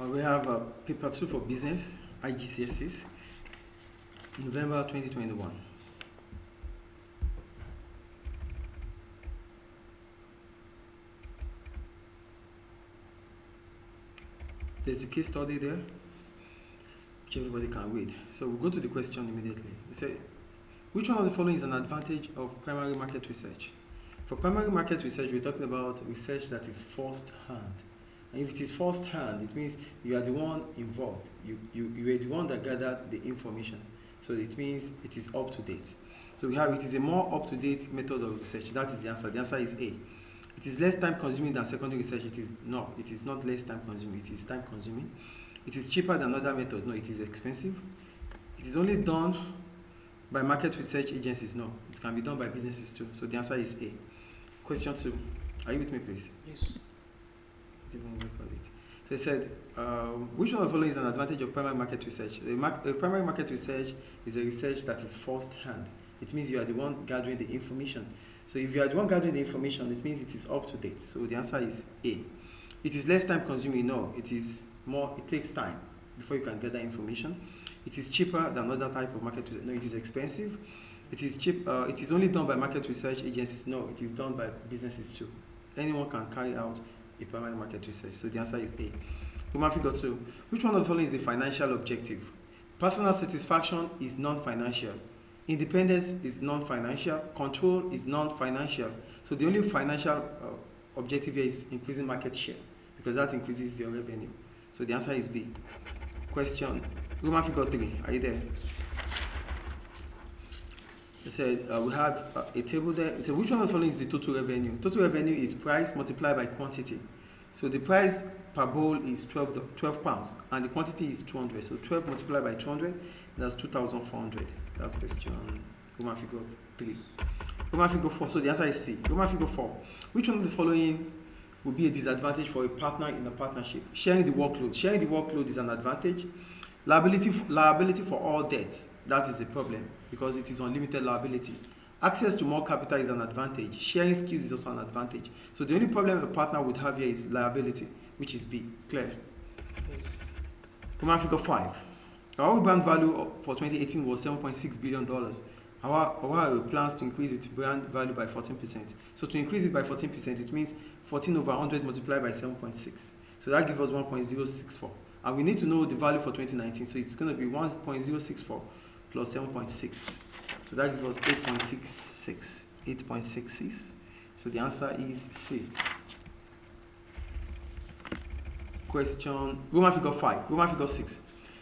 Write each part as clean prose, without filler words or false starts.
We have paper 2 for business, IGCSEs, November 2021. There's a case study there, which everybody can read. So we'll go to the question immediately. It says, which one of the following is an advantage of primary market research? For primary market research, we're talking about research that is first-hand. And if it is first-hand, it means you are the one involved. You are the one that gathered the information. So it means it is up to date. So we have it is a more up-to-date method of research. That is the answer. The answer is A. It is less time-consuming than secondary research. It is not less time-consuming. It is time-consuming. It is cheaper than other methods. No, it is expensive. It is only done by market research agencies. No, it can be done by businesses too. So the answer is A. Question 2. Are you with me, please? Yes. So it said, which one of the following is an advantage of primary market research? The primary market research is a research that is first-hand. It means you are the one gathering the information. So if you are the one gathering the information, it means it is up to date. So the answer is A. It is less time-consuming. No, it is more. It takes time before you can gather information. It is cheaper than other type of market research. No, it is expensive. It is cheap. It is only done by market research agencies. No, it is done by businesses too. Anyone can carry out a primary market research. So the answer is A. Human figure 2. Which one of the following is the financial objective? Personal satisfaction is non-financial. Independence is non-financial. Control is non-financial. So the only financial objective here is increasing market share, because that increases your revenue. So the answer is B. Question. Human figure 3. Are you there? It said we have a table there. It said which one of the following is the total revenue? Total revenue is price multiplied by quantity. So the price per bowl is 12 pounds and the quantity is 200. So 12 multiplied by 200, that's 2,400. That's question Roman figure 3. Roman figure 4. So the answer is C. Roman figure 4. Which one of the following would be a disadvantage for a partner in a partnership? Sharing the workload. Sharing the workload is an advantage. Liability for all debts. That is a problem because it is unlimited liability. Access to more capital is an advantage. Sharing skills is also an advantage. So the only problem a partner would have here is liability, which is B. Clear? Command figure 5. Our brand value for 2018 was $7.6 billion. Our plans to increase its brand value by 14%. So to increase it by 14%, it means 14 over 100 multiplied by 7.6. So that gives us 1.064. And we need to know the value for 2019. So it's going to be 1.064 plus 7.6. So that gives us 8.66. 8.66. So the answer is C. Question Roman figure 5. Roman figure 6.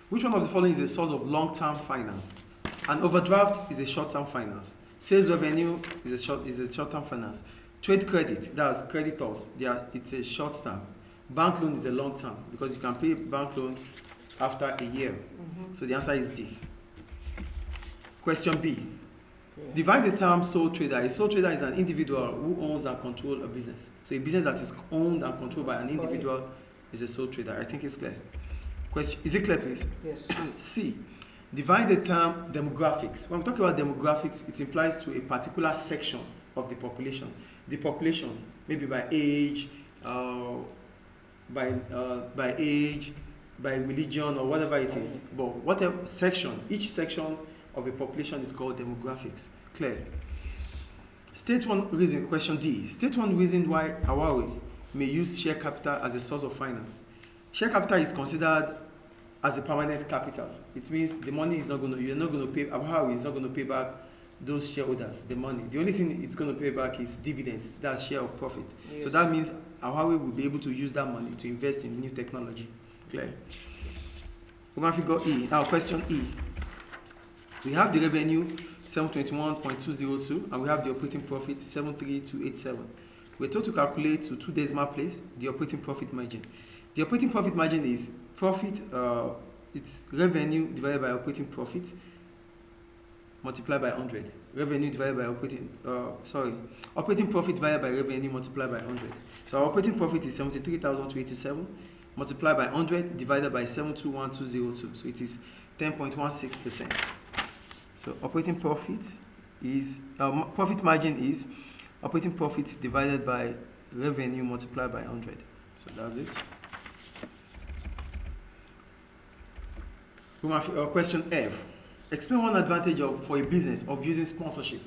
Which one of the following is a source of long-term finance? An overdraft is a short-term finance. Sales revenue is a short-term finance. Trade credit, that's creditors, it's a short-term. Bank loan is a long-term because you can pay bank loan after a year. So the answer is D. Question B. Divide the term sole trader. A sole trader is an individual who owns and controls a business. So a business that is owned and controlled by an individual is a sole trader. I think it's clear. Question, is it clear, please? Yes. C. Define the term demographics. When we talk about demographics, it implies to a particular section of the population. The population, maybe by age, by age, by religion, or whatever it is. But whatever section, each section of a population is called demographics. Clear? State one reason. Question D. State one reason why Huawei may use share capital as a source of finance. Share capital is considered as a permanent capital. It means the money is not going to, you're not going to pay, Huawei is not going to pay back those shareholders the money. The only thing it's going to pay back is dividends, that's share of profit. Yes. So that means Huawei will be able to use that money to invest in new technology. Clear? Roman figure E. Now question E. We have the revenue 721.202 and we have the operating profit 73287. We're told to calculate to 2 decimal place the operating profit margin. The operating profit margin is profit, it's revenue divided by operating profit multiplied by 100. Revenue divided by operating profit divided by revenue multiplied by 100. So our operating profit is 73,287 multiplied by 100 divided by 721,202. So it is 10.16%. So operating profit is, profit margin is operating profit divided by revenue multiplied by 100. So that's it. Question F. Explain one advantage for a business of using sponsorship.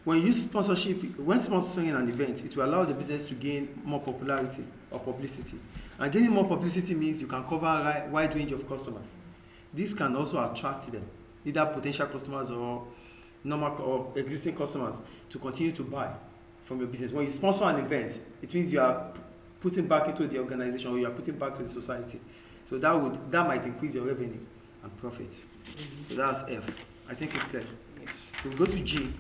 When you use sponsorship, when sponsoring an event, it will allow the business to gain more popularity or publicity. And gaining more publicity means you can cover a wide range of customers. This can also attract them, either potential customers or normal or existing customers, to continue to buy from your business. When you sponsor an event, it means you are putting back into the organization, or you are putting back to the society. So that might increase your revenue and profits. So that's F. I think it's clear. Yes. So we go to G.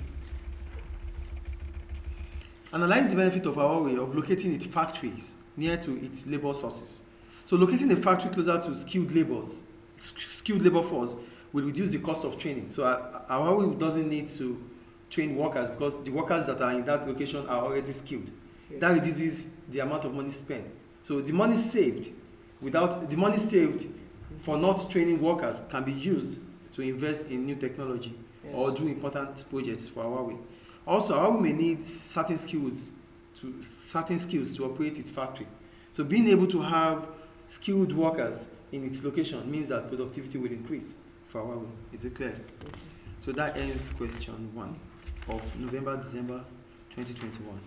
Analyze the benefit of Huawei of locating its factories near to its labor sources. So locating a factory closer to skilled labor force will reduce the cost of training. So Huawei doesn't need to train workers because the workers that are in that location are already skilled. Yes. That reduces the amount of money spent. So the money saved for not training workers can be used to invest in new technology, yes, or do important projects for Huawei. Also, Huawei may need certain skills to operate its factory. So being able to have skilled workers in its location means that productivity will increase for Huawei. Is it clear? So that ends question 1 of November-December 2021.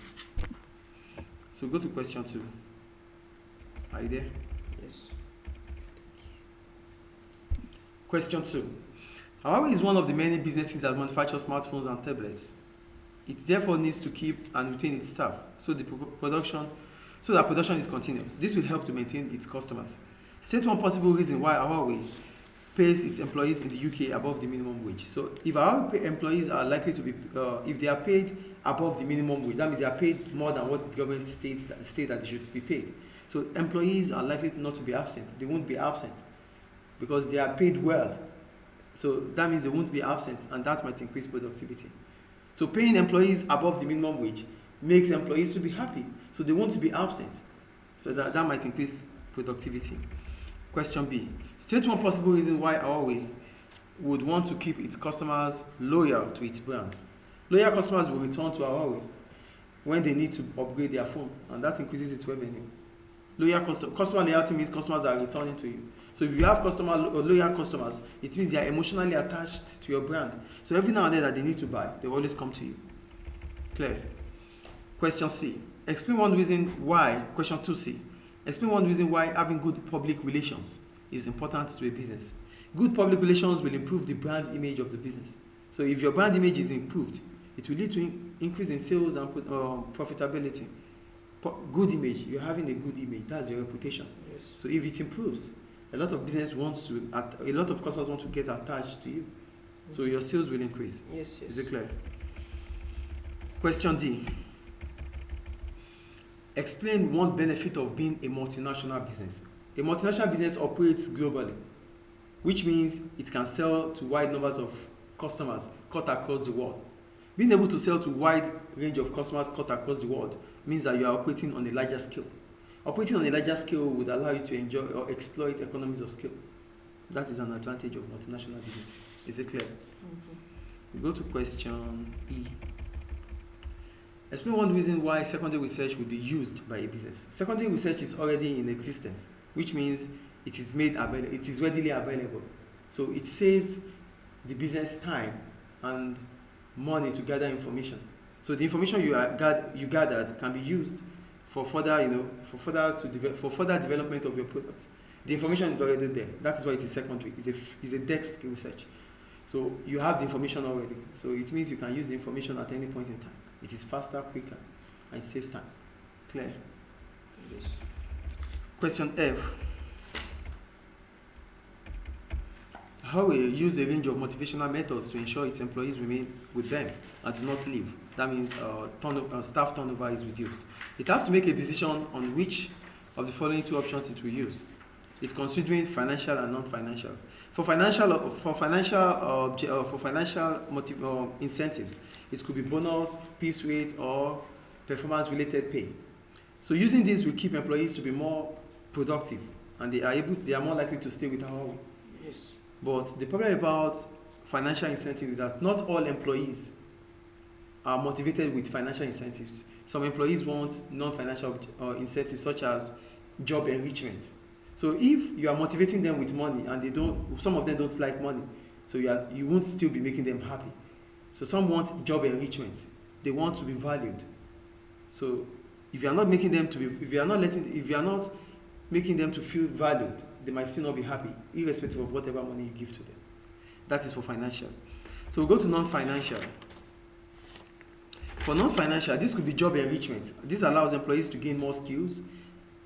So go to question 2. Are you there? Yes. Question 2. Huawei is one of the many businesses that manufacture smartphones and tablets. It therefore needs to keep and retain its staff so that production is continuous. This will help to maintain its customers. State one possible reason why Huawei pays its employees in the UK above the minimum wage. So if our employees are likely to be, if they are paid above the minimum wage, that means they are paid more than what the government states that they should be paid. So employees are likely not to be absent. They won't be absent because they are paid well. So that means they won't be absent, and that might increase productivity. So paying employees above the minimum wage makes employees to be happy. So they won't be absent. So that might increase productivity. Question B. State one possible reason why Huawei would want to keep its customers loyal to its brand. Loyal customers will return to Huawei when they need to upgrade their phone, and that increases its revenue. Customer loyalty means customers are returning to you. So if you have loyal customers, it means they are emotionally attached to your brand. So every now and then that they need to buy, they always come to you. Clear? Question C. Explain one reason why. Question 2C. Explain one reason why having good public relations is important to a business. Good public relations will improve the brand image of the business. So if your brand image is improved, it will lead to increase in sales and profitability. Good image, you're having a good image, that's your reputation. Yes. So if it improves, a lot of customers want to get attached to you. So your sales will increase. Yes, yes. Is it clear? Question D. Explain one benefit of being a multinational business. A multinational business operates globally, which means it can sell to wide numbers of customers cut across the world. Being able to sell to a wide range of customers cut across the world means that you are operating on a larger scale. Operating on a larger scale would allow you to enjoy or exploit economies of scale. That is an advantage of multinational business. Is it clear? We go to question E. Explain one reason why secondary research will be used by a business. Secondary research is already in existence, which means it is readily available. So it saves the business time and money to gather information. So the information you gathered can be used for further development of your product. The information is already there. That is why it is secondary. It's a desk research. So you have the information already. So it means you can use the information at any point in time. It is faster, quicker, and it saves time. Clear? Yes. Question F. Huawei use a range of motivational methods to ensure its employees remain with them and do not leave. That means staff turnover is reduced. It has to make a decision on which of the following two options it will use. It's considering financial and non-financial. For financial incentives, it could be bonus, piece rate, or performance-related pay. So using this will keep employees to be more productive, and they are more likely to stay with Huawei. Yes. But the problem about financial incentives is that not all employees are motivated with financial incentives. Some employees want non-financial incentives such as job enrichment. So if you are motivating them with money and some of them don't like money, so you won't still be making them happy. So some want job enrichment. They want to be valued. So if you are not making them to be, if you are not making them to feel valued, they might still not be happy, irrespective of whatever money you give to them. That is for financial. So we'll go to non-financial. For non-financial, this could be job enrichment. This allows employees to gain more skills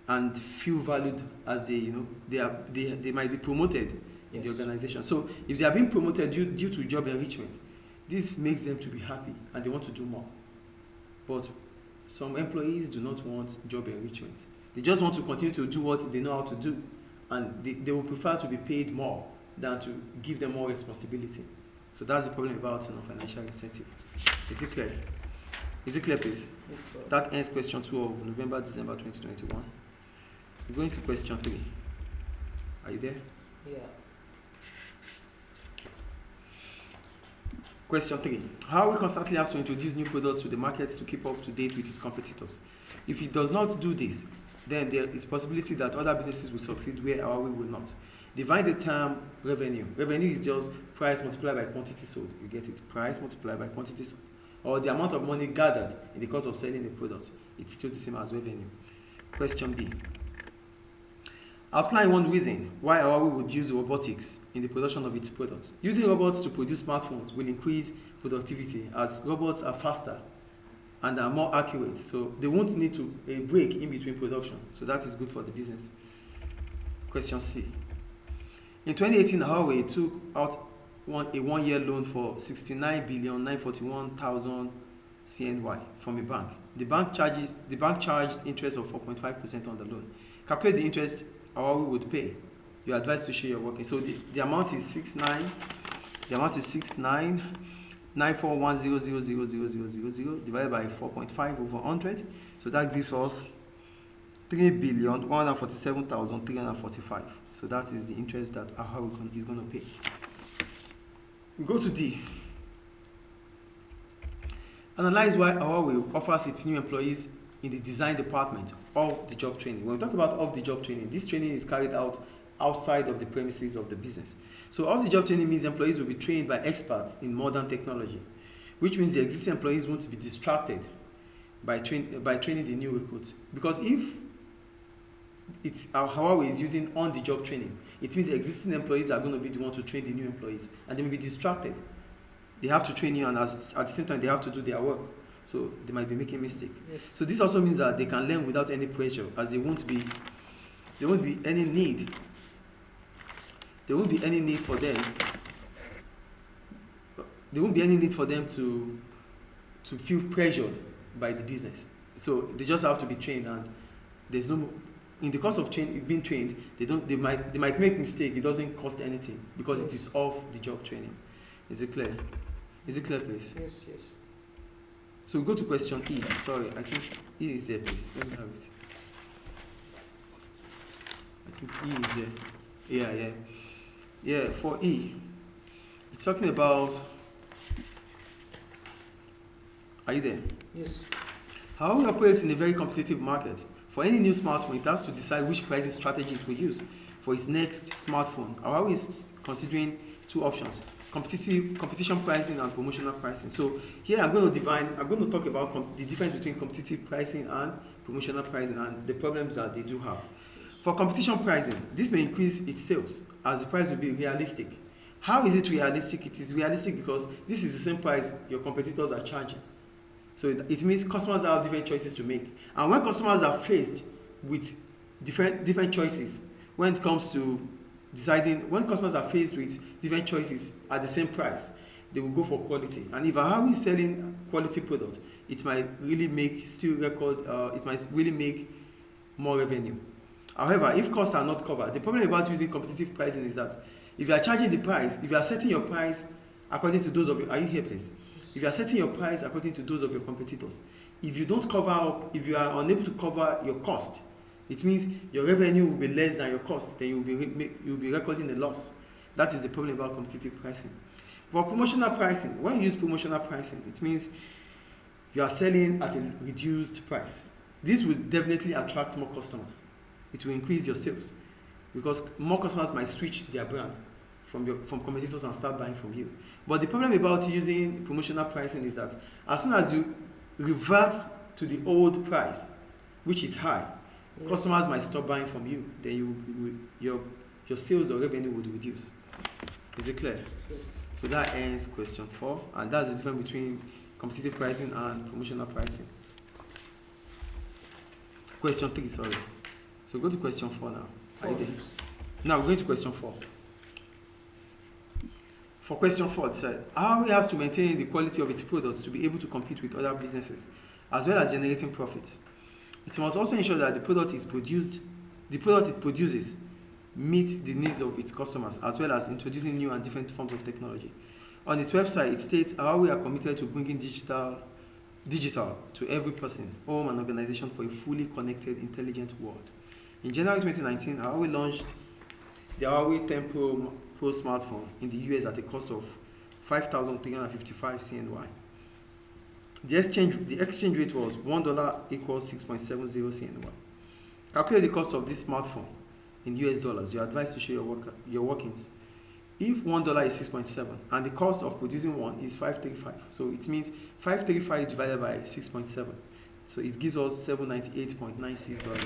and feel valued as they might be promoted in the organization. So if they are being promoted due to job enrichment, this makes them to be happy and they want to do more. But some employees do not want job enrichment. They just want to continue to do what they know how to do, and they will prefer to be paid more than to give them more responsibility. So that's the problem about non-financial incentive. Is it clear? Is it clear, please? Yes, sir. That ends question 2 of November, December 2021. We're going to question 3. Are you there? Yeah. Question 3. How we constantly have to introduce new products to the market to keep up to date with its competitors. If it does not do this, then there is possibility that other businesses will succeed where our way will not. Divide the term revenue. Revenue is just price multiplied by quantity sold. You get it? Price multiplied by quantity sold. Or the amount of money gathered in the course of selling the product. It's still the same as revenue. Question B. Outline one reason why Huawei would use robotics in the production of its products. Using robots to produce smartphones will increase productivity as robots are faster and are more accurate. So they won't need a break in between production. So that is good for the business. Question C. In 2018, Huawei took out a one-year loan for 69,941,000 CNY from a bank. The bank charged interest of 4.5% on the loan. Calculate the interest Huawei would pay. You are advised to show your working. So the amount is 69,941,000 divided by 4.5 over 100. So that gives us 3,147,345. So that is the interest that Huawei is going to pay. We go to D. Analyze why Huawei offers its new employees in the design department of the job training. When we talk about of the job training, this training is carried out outside of the premises of the business. So of the job training means employees will be trained by experts in modern technology, which means the existing employees won't be distracted by training the new recruits. Because if Huawei is using on-the-job training, it means the existing employees are going to be the ones to train the new employees, and they may be distracted. They have to train you, and at the same time, they have to do their work. So they might be making mistakes. Yes. So this also means that they can learn without any pressure, as there won't be any need. There won't be any need for them. There won't be any need for them to feel pressured by the business. So they just have to be trained, and there's no. In the course of being trained, they might make mistake. It doesn't cost anything because it is off the job training. Is it clear? Is it clear, please? Yes, yes. So we go to question E. Sorry, I think E is there, please. Let me have it. I think E is there. Yeah, for E, it's talking about. Are you there? Yes. Huawei operates in a very competitive market. For any new smartphone, it has to decide which pricing strategy it will use for its next smartphone. Huawei is considering two options: competition pricing and promotional pricing. So here I'm going to talk about the difference between competitive pricing and promotional pricing and the problems that they do have. For competition pricing, this may increase its sales as the price will be realistic. How is it realistic? It is realistic because this is the same price your competitors are charging. So it means customers have different choices to make. And when customers are faced with different choices, when it comes to deciding, when customers are faced with different choices at the same price, they will go for quality. And if Huawei is selling quality products, it might really make more revenue. However, if costs are not covered, the problem about using competitive pricing is that if you are charging the price, if you are setting your price according to those of you, are you here, please? If you are setting your price according to those of your competitors, if you don't cover up, if you are unable to cover your cost, it means your revenue will be less than your cost, then you will be recording a loss. That is the problem about competitive pricing. For promotional pricing, when you use promotional pricing, it means you are selling at a reduced price. This will definitely attract more customers. It will increase your sales. because more customers might switch their brand from competitors and start buying from you. But the problem about using promotional pricing is that as soon as you revert to the old price, which is high, Yes. customers might stop buying from you. Then your sales or revenue would reduce. Is it clear? Yes. So that ends question 4, and that's the difference between competitive pricing and promotional pricing. Question 3, sorry. So go to question 4 now. Are you there? Now we're going to question 4. For question 4, it said, how we have to maintain the quality of its products to be able to compete with other businesses, as well as generating profits. It must also ensure that the product it produces meets the needs of its customers, as well as introducing new and different forms of technology. On its website, it states how we are committed to bringing digital to every person, home, and organization for a fully connected, intelligent world. In January 2019, Huawei launched the Huawei 10 Pro smartphone in the US at a cost of 5,355 CNY. The exchange rate was $1 equals 6.70 CNY. Calculate the cost of this smartphone in US dollars. You are advised to show your workings. If $1 is 6.7 and the cost of producing one is 535, so it means 535 divided by 6.7, so it gives us $798.96.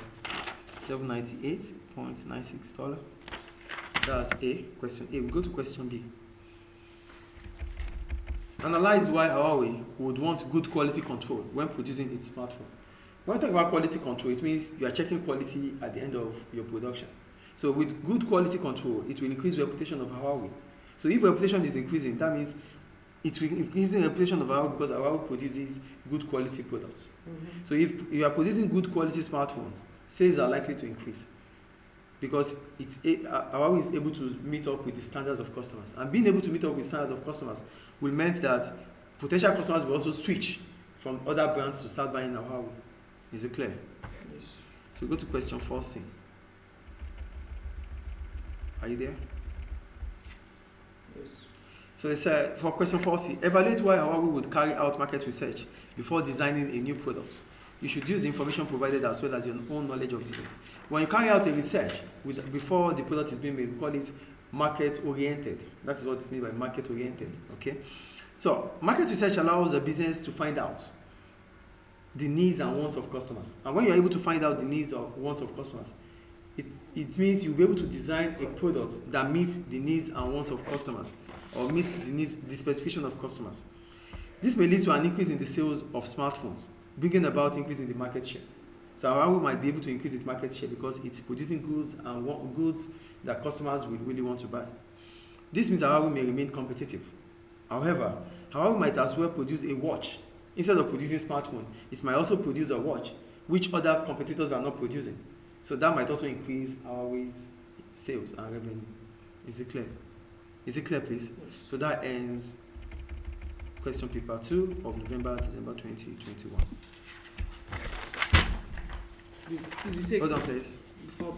$798.96. That's A. Question A. We go to question B. Analyze why Huawei would want good quality control when producing its smartphone. When we talk about quality control, it means you are checking quality at the end of your production. So with good quality control, it will increase the reputation of Huawei. So if reputation is increasing, that means it will increase the reputation of Huawei because Huawei produces good quality products. Mm-hmm. So if you are producing good quality smartphones, sales are likely to increase because Huawei is able to meet up with the standards of customers. And being able to meet up with standards of customers will mean that potential customers will also switch from other brands to start buying Huawei. Is it clear? Yes. So go to question 4C. Are you there? Yes. So it said for question 4C, evaluate why Huawei would carry out market research before designing a new product. You should use the information provided as well as your own knowledge of business. When you carry out a research before the product is being made, we call it market-oriented. That's what it means by market-oriented. Okay. So market research allows a business to find out the needs and wants of customers. And when you're able to find out the needs or wants of customers, it means you'll be able to design a product that meets the needs and wants of customers or meets the specification of customers. This may lead to an increase in the sales of smartphones, bringing about increase in the market share. So Huawei might be able to increase its market share because it's producing goods and goods that customers will really want to buy. This means Huawei may remain competitive. However, Huawei might as well produce a watch. Instead of producing a smartphone, it might also produce a watch, which other competitors are not producing. So that might also increase Huawei's sales and revenue. Is it clear? Is it clear, please? Yes. So that ends question paper 2 of December 2021. Did you take Hold on, please. before